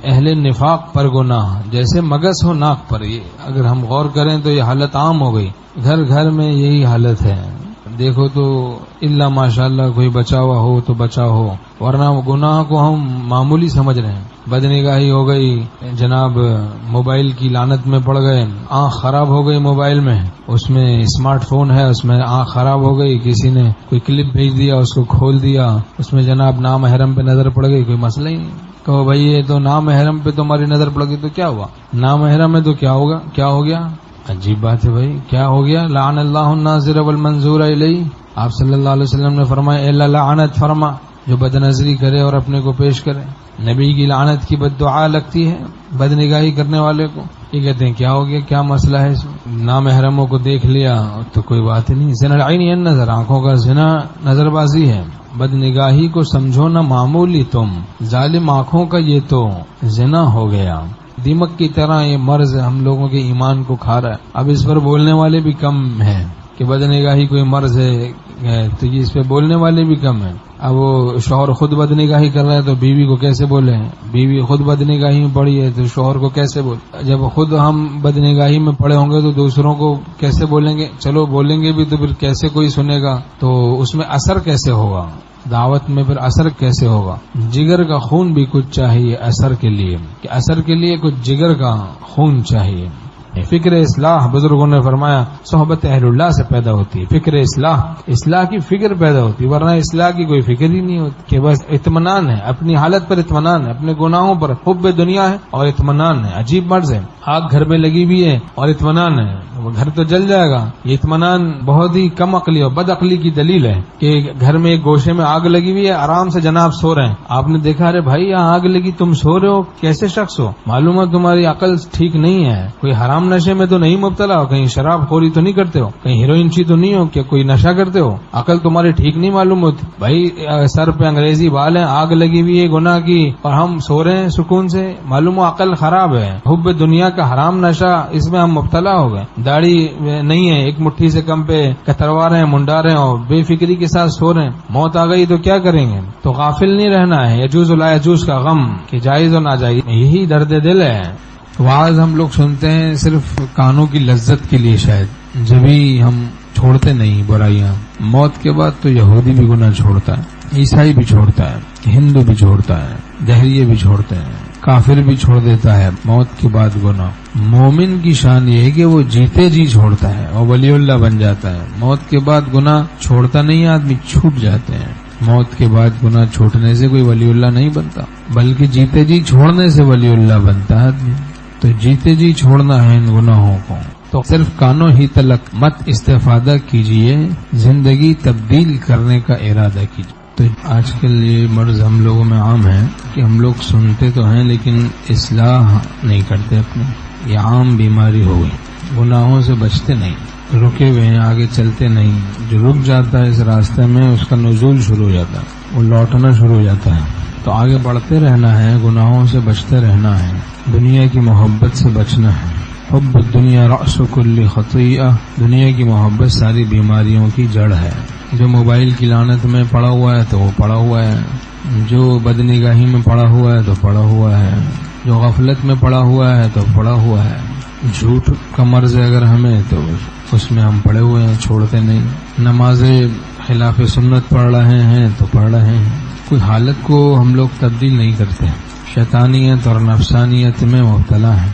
اہل نفاق پر گناہ جیسے مگس ہو ناک پر. یہ اگر ہم غور کریں تو یہ حالت عام ہو گئی، گھر گھر میں یہی حالت ہے. دیکھو تو الا ماشاءاللہ کوئی بچا ہوا ہو تو بچا ہو، ورنہ گناہ کو ہم معمولی سمجھ رہے ہیں. بدنگاہی ہو گئی جناب، موبائل کی لعنت میں پڑ گئے، آنکھ خراب ہو گئی موبائل میں، اس میں اسمارٹ فون ہے، اس میں آنکھ خراب ہو گئی، کسی نے کوئی کلپ بھیج دیا، اس کو کھول دیا، اس میں جناب نامحرم پہ نظر پڑ گئی، کوئی مسئلہ ہی نہیں. کہو بھائی یہ تو نامحرم پہ تمہاری نظر پڑ گئی تو کیا ہوا؟ نامحرم ہے تو کیا ہوگا؟ کیا ہو گیا؟ عجیب بات ہے بھائی، کیا ہو گیا؟ لعن اللہ الناظر والمنظور الیہ. آپ صلی اللہ علیہ وسلم نے فرمایا اے اللہ لعنت فرما جو بد نظری کرے اور اپنے کو پیش کرے. نبی کی لعنت کی بد دعا لگتی ہے بد نگاہی کرنے والے کو. یہ کہتے ہیں کیا ہو گیا، کیا مسئلہ ہے اس میں؟ نامحرموں کو دیکھ لیا تو کوئی بات نہیں. زنا العین النظر، آنکھوں کا زنا نظر بازی ہے. بد نگاہی کو سمجھو نہ معمولی، تم ظالم آنکھوں کا یہ تو زنا ہو گیا. دیمک کی طرح یہ مرض ہم لوگوں کے ایمان کو کھا رہا ہے. اب اس پر بولنے والے بھی کم ہیں کہ بد نگاہی کوئی مرض ہے تو یہ اس پہ بولنے والے بھی کم ہیں. اب وہ شوہر خود بد نگاہی کر رہا ہے تو بیوی کو کیسے بولے؟ بیوی خود بد نگاہی میں پڑی ہے تو شوہر کو کیسے بولے؟ جب خود ہم بد نگاہی میں پڑے ہوں گے تو دوسروں کو کیسے بولیں گے؟ چلو بولیں گے بھی تو پھر کیسے کوئی سنے گا؟ تو اس میں اثر کیسے ہوگا؟ دعوت میں پھر اثر کیسے ہوگا؟ جگر کا خون بھی کچھ چاہیے اثر کے لیے، کہ اثر کے لیے کچھ جگر کا خون چاہیے. فکر اصلاح بزرگوں نے فرمایا صحبت اہل اللہ سے پیدا ہوتی ہے. فکر اصلاح کی فکر پیدا ہوتی ہے، ورنہ اصلاح کی کوئی فکر ہی نہیں ہوتی. کہ بس اطمینان ہے، اپنی حالت پر اطمینان ہے، اپنے گناہوں پر حب دنیا ہے اور اطمینان ہے. عجیب مرض ہے، آگ گھر میں لگی ہوئی ہے اور اطمینان ہے، وہ گھر تو جل جائے گا. یہ اطمینان بہت ہی کم عقلی اور بد عقلی کی دلیل ہے کہ گھر میں ایک گوشے میں آگ لگی ہوئی ہے، آرام سے جناب سو رہے ہیں. آپ نے دیکھا ارے بھائی یہاں آگ لگی تم سو رہے ہو، کیسے شخص ہو؟ معلوم ہے تمہاری عقل ٹھیک نہیں ہے، کوئی حرام نشے میں تو نہیں مبتلا ہو، کہیں شراب خوری تو نہیں کرتے ہو، کہیں ہیروئن چی تو نہیں ہو کہ کوئی نشہ کرتے ہو. عقل تمہاری ٹھیک نہیں معلوم ہوتی. بھائی سر پہ انگریزی بال ہیں، آگ لگی ہوئی ہے گناہ کی اور ہم سو رہے ہیں سکون سے، معلوم ہو عقل خراب ہے. حب دنیا کا حرام نشہ اس میں ہم مبتلا ہو گئے. داڑھی نہیں ہے، ایک مٹھی سے کم پہ کتروا رہے ہیں، منڈا رہے ہیں اور بے فکری کے ساتھ سو رہے ہیں. موت آ گئی تو کیا کریں گے؟ تو غافل نہیں رہنا ہے. یجوز لا یجوز کا غم کہ جائز اور ناجائز، یہی درد دل ہے. واعظ ہم لوگ سنتے ہیں صرف کانوں کی لذت کے لیے، شاید جبھی ہم چھوڑتے نہیں برائیاں. موت کے بعد تو یہودی بھی گناہ چھوڑتا ہے، عیسائی بھی چھوڑتا ہے، ہندو بھی چھوڑتا ہے، دہریے بھی چھوڑتے ہیں، کافر بھی چھوڑ دیتا ہے موت کے بعد گناہ. مومن کی شان یہ ہے کہ وہ جیتے جی چھوڑتا ہے اور ولی اللہ بن جاتا ہے. موت کے بعد گناہ چھوڑتا نہیں، آدمی چھوٹ جاتے ہیں. موت کے بعد گناہ چھوٹنے سے کوئی ولی اللہ نہیں بنتا، بلکہ جیتے جی چھوڑنے سے ولی اللہ بنتا ہے آدمی. تو جیتے جی چھوڑنا ہے ان گناہوں کو. تو صرف کانوں ہی تلک مت استفادہ کیجئے، زندگی تبدیل کرنے کا ارادہ کیجئے. تو آج کل یہ مرض ہم لوگوں میں عام ہے کہ ہم لوگ سنتے تو ہیں لیکن اصلاح نہیں کرتے اپنے. یہ عام بیماری ہو گئی. گناہوں سے بچتے نہیں، رکے ہوئے ہیں، آگے چلتے نہیں. جو رک جاتا ہے اس راستے میں اس کا نزول شروع ہو جاتا ہے، وہ لوٹنا شروع ہو جاتا ہے. تو آگے بڑھتے رہنا ہے، گناہوں سے بچتے رہنا ہے، دنیا کی محبت سے بچنا ہے. حب الدنیا رأس کل خطیئہ، دنیا کی محبت ساری بیماریوں کی جڑ ہے. جو موبائل کی لعنت میں پڑا ہوا ہے تو وہ پڑا ہوا ہے، جو بد نگاہی میں پڑا ہوا ہے تو پڑا ہوا ہے، جو غفلت میں پڑا ہوا ہے تو پڑا ہوا ہے. جھوٹ کا مرض اگر ہمیں تو اس میں ہم پڑے ہوئے ہیں، چھوڑتے نہیں. نمازیں خلاف سنت پڑھ رہے ہیں تو پڑھ رہے ہیں. کوئی حالت کو ہم لوگ تبدیل نہیں کرتے، شیطانیت اور نفسانیت میں مبتلا ہیں.